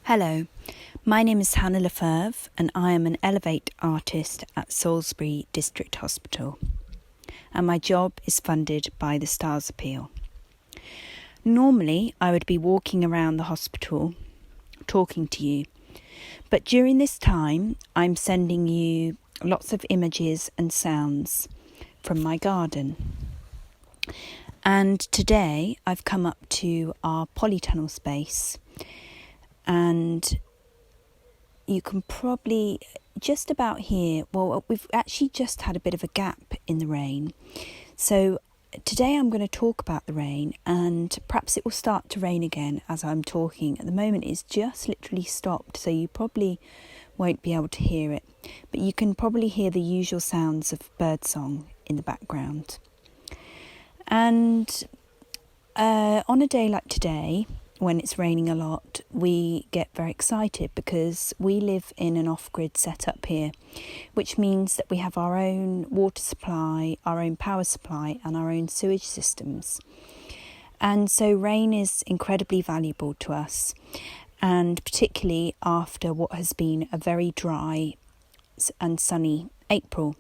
Hello, my name is Hannah Lefeuvre and I am an Elevate artist at Salisbury District Hospital, and my job is funded by the Stars Appeal. Normally I would be walking around the hospital talking to you, but during this time I'm sending you lots of images and sounds from my garden. And today I've come up to our polytunnel space, and you can probably just about hear, well, we've actually just had a bit of a gap in the rain. So today I'm going to talk about the rain, and perhaps it will start to rain again as I'm talking. At the moment it's just literally stopped, so you probably won't be able to hear it. But you can probably hear the usual sounds of birdsong in the background. And on a day like today, when it's raining a lot, we get very excited because we live in an off-grid setup here, which means that we have our own water supply, our own power supply and our own sewage systems. And so rain is incredibly valuable to us, and particularly after what has been a very dry and sunny April,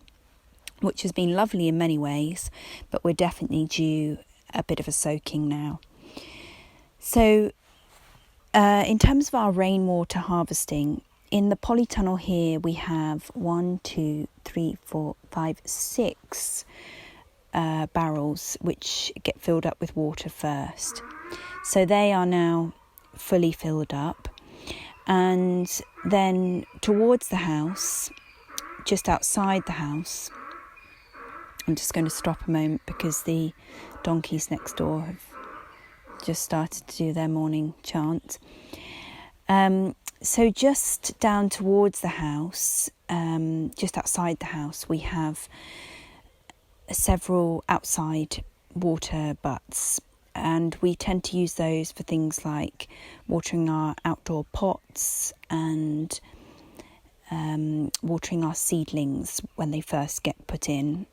which has been lovely in many ways, but we're definitely due a bit of a soaking now. So in terms of our rainwater harvesting, in the polytunnel here we have 6 barrels which get filled up with water first. So they are now fully filled up, and then towards the house, just outside the house, I'm just going to stop a moment because the donkeys next door have just started to do their morning chant. So just down towards the house, just outside the house, we have several outside water butts, and we tend to use those for things like watering our outdoor pots and watering our seedlings when they first get put in.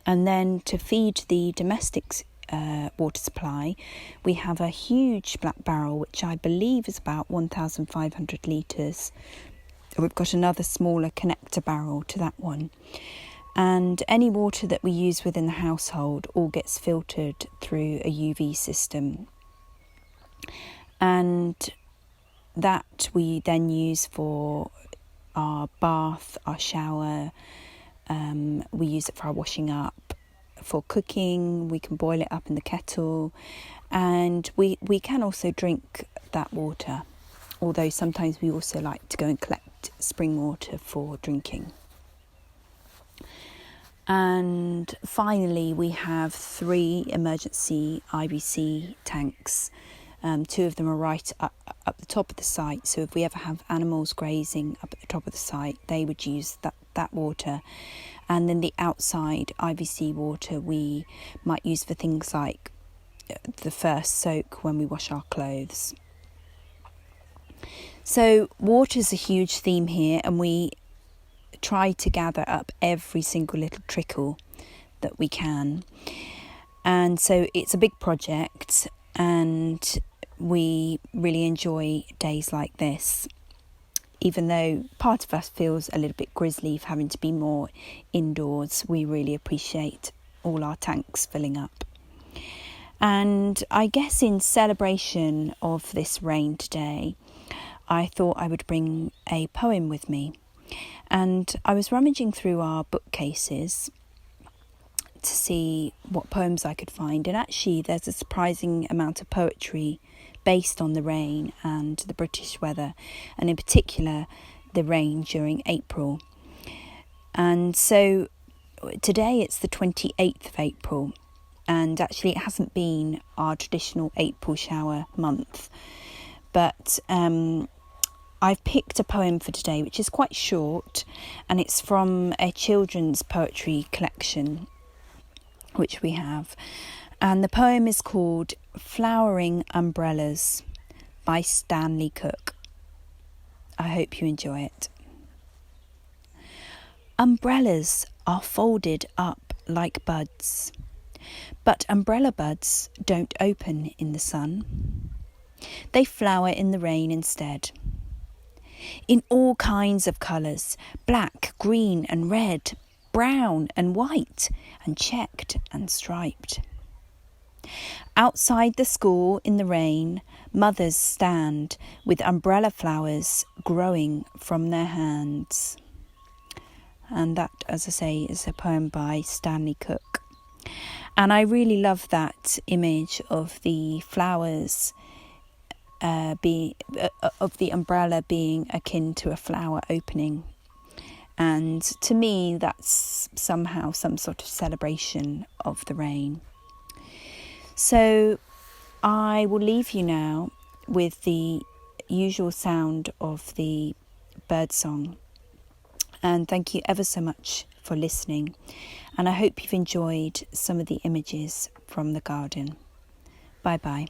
And then to feed the domestic water supply, we have a huge black barrel which I believe is about 1,500 litres. We've got another smaller connector barrel to that one, and any water that we use within the household all gets filtered through a UV system, and that we then use for our bath, our shower. We use it for our washing up. For cooking, we can boil it up in the kettle, and we can also drink that water, although sometimes we also like to go and collect spring water for drinking. And finally, we have 3 emergency IBC tanks. 2 of them are right up the top of the site, so if we ever have animals grazing up at the top of the site, they would use that water. And then the outside IBC water we might use for things like the first soak when we wash our clothes. So water is a huge theme here, and we try to gather up every single little trickle that we can. And so it's a big project, and we really enjoy days like this, even though part of us feels a little bit grisly for having to be more indoors. We really appreciate all our tanks filling up. And I guess in celebration of this rain today, I thought I would bring a poem with me. And I was rummaging through our bookcases to see what poems I could find, and actually there's a surprising amount of poetry based on the rain and the British weather, and in particular the rain during April. And so today it's the 28th of April, and actually it hasn't been our traditional April shower month, but I've picked a poem for today which is quite short, and it's from a children's poetry collection which we have. And the poem is called Flowering Umbrellas by Stanley Cook. I hope you enjoy it. Umbrellas are folded up like buds, but umbrella buds don't open in the sun. They flower in the rain instead. In all kinds of colours, black, green and red, brown and white, and checked and striped. Outside the school in the rain, mothers stand with umbrella flowers growing from their hands. And that, as I say, is a poem by Stanley Cook. And I really love that image of the flowers of the umbrella being akin to a flower opening. And to me, that's somehow some sort of celebration of the rain. So I will leave you now with the usual sound of the birdsong. And thank you ever so much for listening. And I hope you've enjoyed some of the images from the garden. Bye bye.